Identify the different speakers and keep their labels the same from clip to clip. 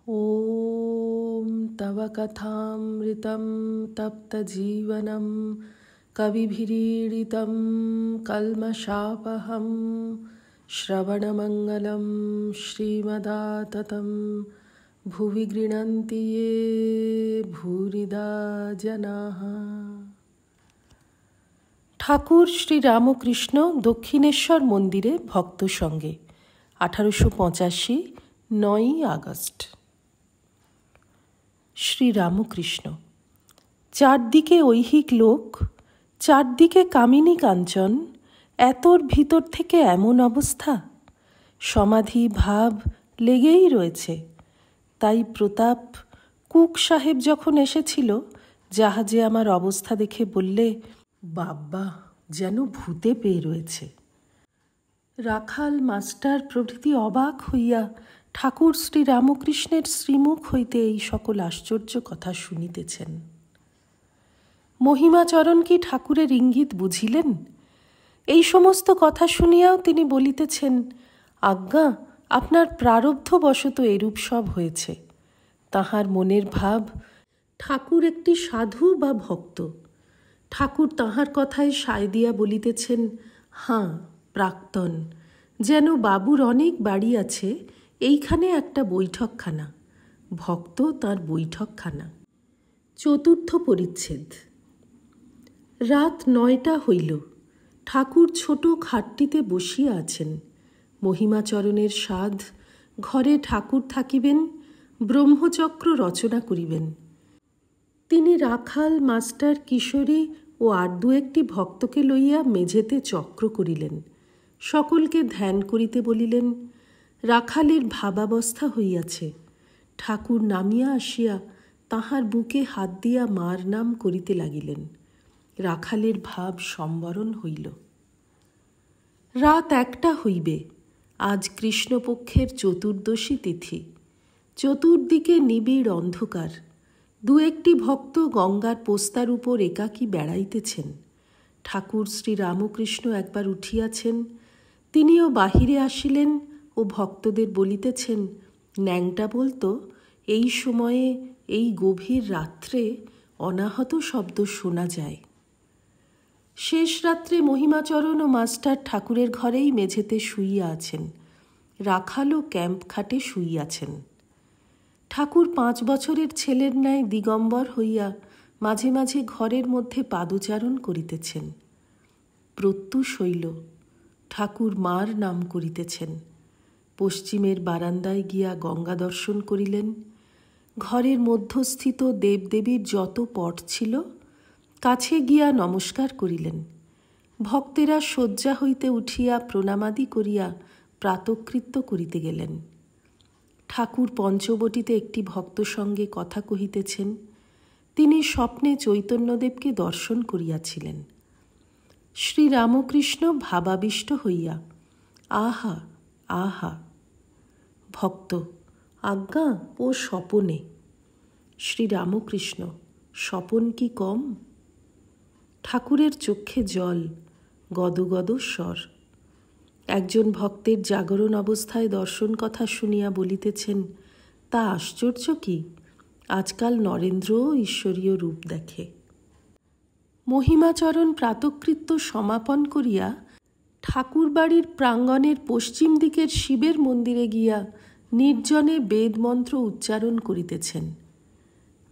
Speaker 1: ॐ तव कथामृतं तप्तजीवनं कविभिरीडितं कल्मषापहं श्रवणमङ्गलं श्रीमदाततं भुवि गृह्णन्ति ये भूरिदा जनाः। ঠাকুর শ্রী রামকৃষ্ণ দক্ষিণেশ্বর মন্দিরে ভক্ত সঙ্গে 1885 9 আগস্ট। শ্রী রামকৃষ্ণ। চারদিকে ঐহিক লোক, চারদিকে কামিনী কাঞ্চন, এতর ভিতর থেকে এমন অবস্থা, সমাধি ভাব লেগেই রয়েছে। তাই প্রতাপ কুক সাহেব যখন এসেছিল, জাহাজে আমার অবস্থা দেখে বললে, বাব্বা যেন ভূতে পেয়ে রয়েছে। রাখাল মাস্টার প্রভৃতি অবাক হইয়া ঠাকুর শ্রী রামকৃষ্ণের শ্রীমুখ হইতে এই সকল আশ্চর্য কথা শুনিতেছেন। মহিমাচরণ কি ঠাকুরের ইঙ্গিত বুঝিলেন? এই সমস্ত কথা শুনিয়াও তিনি বলিতেছেন, আজ্ঞা, আপনার প্রারব্ধবশত এরূপ সব হয়েছে। তাহার মনের ভাব ঠাকুর একটি সাধু বা ভক্ত। ঠাকুর তাহার কথায় সায় দিয়া বলিতেছেন, হাঁ, প্রাক্তন, যেন বাবুর অনেক বাড়ি আছে, এইখানে একটা বৈঠকখানা, ভক্ত তার বৈঠকখানা। চতুর্থ পরিচ্ছেদ। রাত 9টা হইল। ঠাকুর ছোট খাটটিতে বসিয়া আছেন। মহিমাচরণের সাধ, ঘরে ঠাকুর থাকিবেন, ব্রহ্মচক্র রচনা করিবেন। তিনি রাখাল মাস্টার কিশোরী ও আর দু একটি ভক্তকে লইয়া মেঝেতে চক্র করিলেন। সকলকে ধ্যান করিতে বলিলেন। রাখালের ভাবাবস্থা হইয়াছে। ঠাকুর নামিয়া আসিয়া তাহার বুকে হাত দিয়া মার নাম করিতে লাগিলেন। রাখালের ভাব সম্বরণ হইল। রাত 1টা হইবে। আজ কৃষ্ণপক্ষের চতুর্দশী তিথি। চতুর্দিকে নিবিড় অন্ধকার। দু একটি ভক্ত গঙ্গার পোস্তার উপর একাকী বেড়াইতেছেন। ঠাকুর শ্রী রামকৃষ্ণ একবার উঠিয়াছেন। তিনিও বাহিরে আসিলেন ও ভক্তদের বলিতেছেন, ন্যাংটা বলতো, এই সময়ে এই গভীর রাত্রে অনাহত শব্দ শোনা যায়। শেষ রাত্রে মহিমাচরণ ও মাস্টার ঠাকুরের ঘরেই মেঝেতে শুইয়া আছেন। রাখালও ক্যাম্প খাটে শুইয়াছেন। ঠাকুর 5 বছরের ছেলের ন্যায় দিগম্বর হইয়া মাঝে মাঝে ঘরের মধ্যে পাদচারণ করিতেছেন। প্রত্যুষ হইল। ঠাকুর মার নাম করিতেছেন। পশ্চিমের বারান্দায় গিয়া গঙ্গা দর্শন করিলেন। ঘরের মধ্যস্থিত দেবদেবীর যত পট ছিল, কাছে গিয়া নমস্কার করিলেন। ভক্তেরা শয্যা হইতে উঠিয়া প্রণামাদি করিয়া প্রাতকৃত্য করিতে গেলেন। ঠাকুর পঞ্চবটিতে একটি ভক্ত সঙ্গে কথা কহিতেছেন। তিনি স্বপ্নে চৈতন্যদেবকে দর্শন করিয়াছিলেন। শ্রী রামকৃষ্ণ ভাবাবিষ্ট হইয়া, আহা আহা। ভক্ত, আজ্ঞা, ও স্বপনে। শ্রী রামকৃষ্ণ, স্বপন কি কম? ঠাকুরের চক্ষে জল, গদগদ স্বর। একজন ভক্তের জাগরণ অবস্থায় দর্শন কথা শুনিয়া বলিতেছেন, তা আশ্চর্য কি, আজকাল নরেন্দ্রও ঈশ্বরীয় রূপ দেখে। মহিমাচরণ প্রাতকৃত্য সমাপন করিয়া ঠাকুরবাড়ির প্রাঙ্গণের পশ্চিম দিকের শিবের মন্দিরে গিয়া নির্জনে বেদমন্ত্র উচ্চারণ করিতেছেন।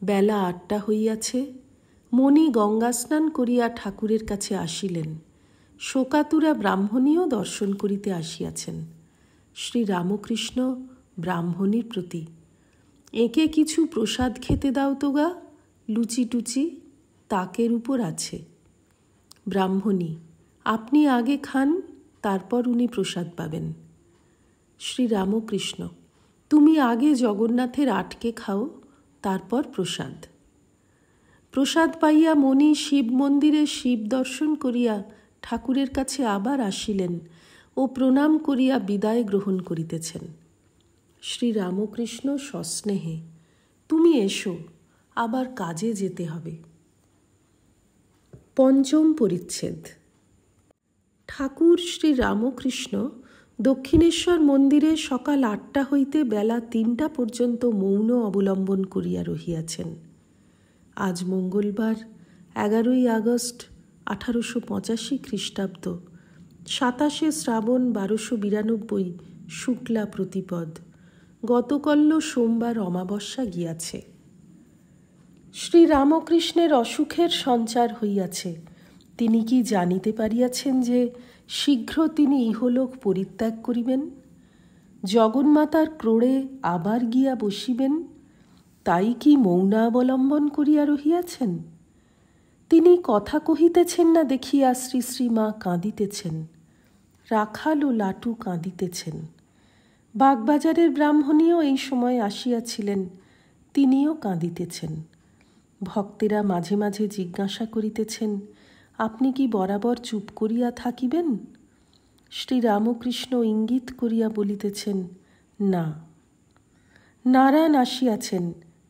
Speaker 1: বেলা 8টা হইয়াছে। মণি গঙ্গাস্নান করিয়া ঠাকুরের কাছে আসিলেন। শোকাতুরা ব্রাহ্মণীও দর্শন করিতে আসিয়াছেন। শ্রী রামকৃষ্ণ ব্রাহ্মণীর প্রতি, একে কিছু প্রসাদ খেতে দাও তো গা, লুচি টুচি তাকের উপর আছে। ব্রাহ্মণী, আপনি আগে খান, তারপর উনি প্রসাদ পাবেন। শ্রী রামকৃষ্ণ, তুমি আগে জগন্নাথের আটকে খাও, তারপর প্রসাদ। প্রসাদ পাইয়া মণি শিব মন্দিরে শিব দর্শন করিয়া ঠাকুরের কাছে আবার আসিলেন ও প্রণাম করিয়া বিদায় গ্রহণ করিতেছেন। শ্রী রামকৃষ্ণ সস্নেহে, তুমি এসো, আবার কাজে যেতে হবে। পঞ্চম পরিচ্ছেদ। ঠাকুর শ্রী রামকৃষ্ণ দক্ষিণেশ্বর মন্দিরে সকাল 8টা হইতে বেলা 3টা পর্যন্ত মৌন অবলম্বন করিয়া রহিয়াছেন। আজ মঙ্গলবার 11ই আগস্ট 1885 খ্রিস্টাব্দ, 27শে শ্রাবণ 1292 শুক্লা প্রতিপদ। গতকল্য সোমবার অমাবস্যা গিয়াছে। শ্রীরামকৃষ্ণের অসুখের সঞ্চার হইয়াছে। তিনি কি জানিতে পারিয়াছেন যে শীঘ্র তিনি ইহলোক পরিত্যাগ করিবেন, জগন্মাতার ক্রোড়ে আবার গিয়া বসিবেন? তাই কি মৌনাবলম্বন করিয়া রহিয়াছেন? তিনি কথা কহিতেছেন না দেখিয়া শ্রী শ্রীমা কাঁদিতেছেন। রাখাল ও লাটু কাঁদিতেছেন। বাগবাজারের ব্রাহ্মণীও এই সময় আসিয়াছিলেন, তিনিও কাঁদিতেছেন। ভক্তেরা মাঝে মাঝে জিজ্ঞাসা করিতেছেন, আপনি কি বরাবর চুপ করিয়া থাকিবেন? শ্রীরামকৃষ্ণ ইঙ্গিত করিয়া বলিতেছেন, না। নারায়ণ আসিয়াছেন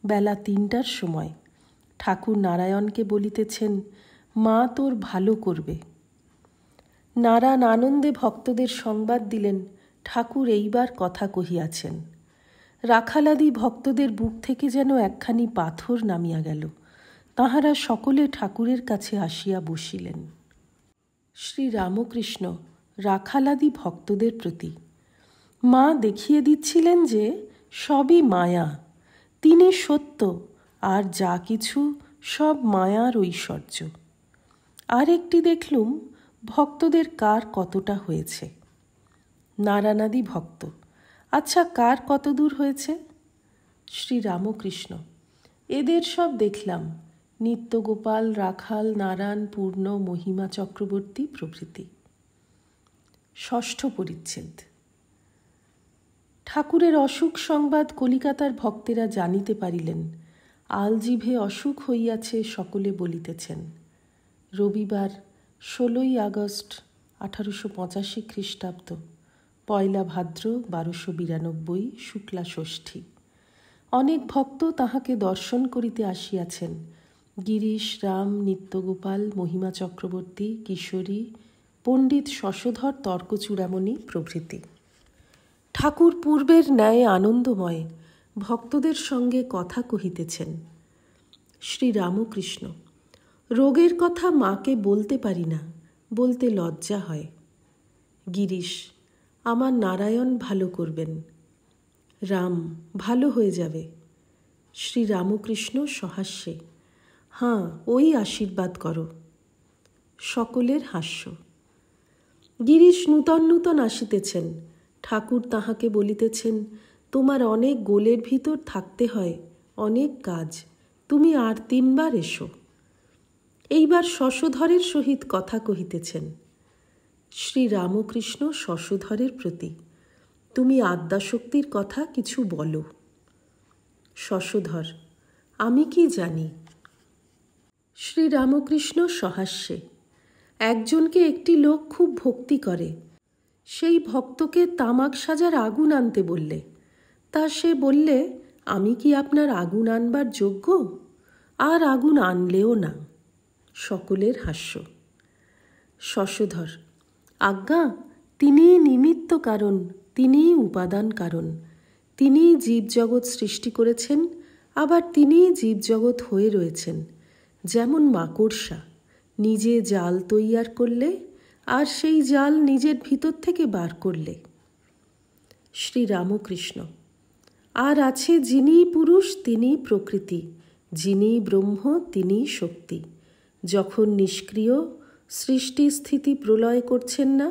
Speaker 1: বেলা 3টার সময়। ঠাকুর নারায়ণকে বলিতেছেন, মা তোর ভালো করবে। নারায়ণ আনন্দে ভক্তদের সংবাদ দিলেন, ঠাকুর এইবার কথা কহিয়াছেন। রাখালাদি ভক্তদের বুক থেকে যেন একখানি পাথর নামিয়া গেল। তাহারা সকলে ঠাকুরের কাছে আসিয়া বসিলেন। শ্রীরামকৃষ্ণ রাখালাদি ভক্তদের প্রতি মা দেখিয়ে দিচ্ছিলেন যে সবই মায়া, তিনি সত্য, আর যা কিছু সব মায়ার ঐশ্বর্য। আর একটি দেখলুম, ভক্তদের কার কতটা হয়েছে। নারায়ণাদি ভক্ত, আচ্ছা কার কত দূর হয়েছে? শ্রীরামকৃষ্ণ, এদের সব দেখলাম, নিত্যগোপাল, রাখাল, নারায়ণ, পূর্ণ, মহিমা চক্রবর্তী প্রভৃতি। ষষ্ঠ পরিচ্ছেদ। ঠাকুরের অসুখ সংবাদ কলিকাতার ভক্তেরা জানিতে পারিলেন। আলজিভে অসুখ হইয়াছে সকলে বলিতেছেন। রবিবার 16ই আগস্ট 1885 খ্রিস্টাব্দ, পয়লা ভাদ্র 1292 শুক্লা ষষ্ঠী। অনেক ভক্ত তাহাকে দর্শন করিতে আসিয়াছেন। গিরিশ, রাম, নিত্যগোপাল, মহিমা চক্রবর্তী, কিশোরী, পণ্ডিত শশধর তর্কচূড়ামণি প্রভৃতি। ঠাকুর পূর্বের ন্যায় আনন্দময় ভক্তদের সঙ্গে কথা কহিতেছেন। শ্রীরামকৃষ্ণ, রোগের কথা মাকে বলতে পারি না, বলতে লজ্জা হয়। গিরিশ, আমার নারায়ণ ভালো করবেন। রাম, ভালো হয়ে যাবে। শ্রীরামকৃষ্ণ সহাস্যে, হাঁ, ওই আশীর্বাদ করো। সকলের হাস্য। গিরিশ নূতন নূতন আসিতেছেন। ঠাকুর তাহাকে বলিতেছেন, তোমার অনেক গোলের ভিতর থাকতে হয়, অনেক কাজ, তুমি আর 3 বার এসো। এইবার শশধরের সহিত কথা কহিতেছেন। শ্রীরামকৃষ্ণ শশধরের প্রতি, তুমি আদ্যাশক্তির কথা কিছু বলো। শশধর, আমি কি জানি। শ্রীরামকৃষ্ণ সহাস্যে, একজনকে একটি লোক খুব ভক্তি করে, সেই ভক্তকে তামাক সাজার আগুন আনতে বললে, তা সে বললে, আমি কি আপনার আগুন আনবার যোগ্য? আর আগুন আনলেও না। সকলের হাস্য। শশধর, আজ্ঞা, তিনিই নিমিত্ত কারণ, তিনিই উপাদান কারণ, তিনিই জীবজগৎ সৃষ্টি করেছেন, আবার তিনিই জীবজগৎ হয়ে রয়েছেন। যেমন মাকড়সা নিজে জাল তৈয়ার করলে আর সেই জাল নিজের ভিতর থেকে বার করলে। শ্রীরামকৃষ্ণ, আর আছে যিনিই পুরুষ তিনিই প্রকৃতি, যিনিই ব্রহ্ম তিনিই শক্তি। যখন নিষ্ক্রিয় সৃষ্টি স্থিতি প্রলয় করছেন না,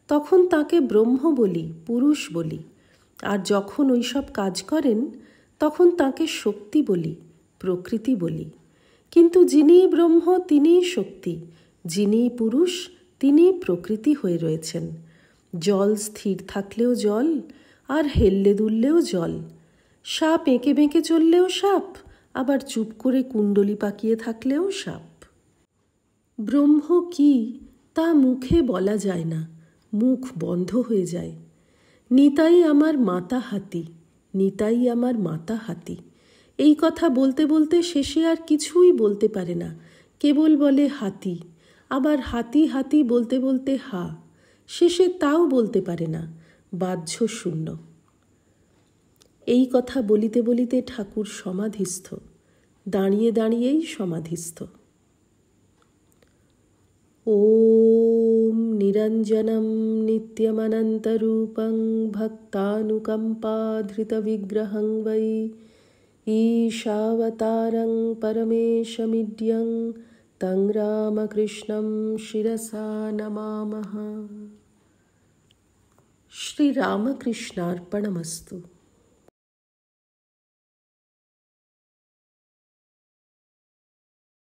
Speaker 1: তখন তাকে ব্রহ্ম বলি, পুরুষ বলি। আর যখন ওইসব কাজ করেন, তখন তাকে শক্তি বলি, প্রকৃতি বলি। কিন্তু যিনিই ব্রহ্ম তিনিই শক্তি, যিনিই পুরুষ তিনিই প্রকৃতি হয়ে রয়েছেন। জল স্থির থাকলেও জল, আর হেললে দুললেও জল। সাপ এঁকে বেঁকে চললেও সাপ, আবার চুপ করে কুণ্ডলি পাকিয়ে থাকলেও সাপ। ব্রহ্ম কি তা মুখে বলা যায় না, মুখ বন্ধ হয়ে যায়। নিতাই আমার মাতা হাতি, নিতাই আমার মাতা হাতি, এই কথা বলতে বলতে শেষে আর কিছুই বলতে পারে না, কেবল বলে হাতি। আবার হাতি হাতি বলতে বলতে হা, শেষে তাও বলতে পারে না, বাহ্য শূন্য। এই কথা বলিতে বলিতে ঠাকুর সমাধিস্থ, দাঁড়িয়ে দাঁড়িয়েই সমাধিস্থ। ওম নিরঞ্জনম নিত্যমনন্তরূপং ভক্তানুকম্পাধৃতবিগ্রহং বৈ ঈশাবতারং পরমেশমিড্যং তং রামকৃষ্ণং শিরসা নমামঃ। শ্রীরামকৃষ্ণার্পণমস্তু।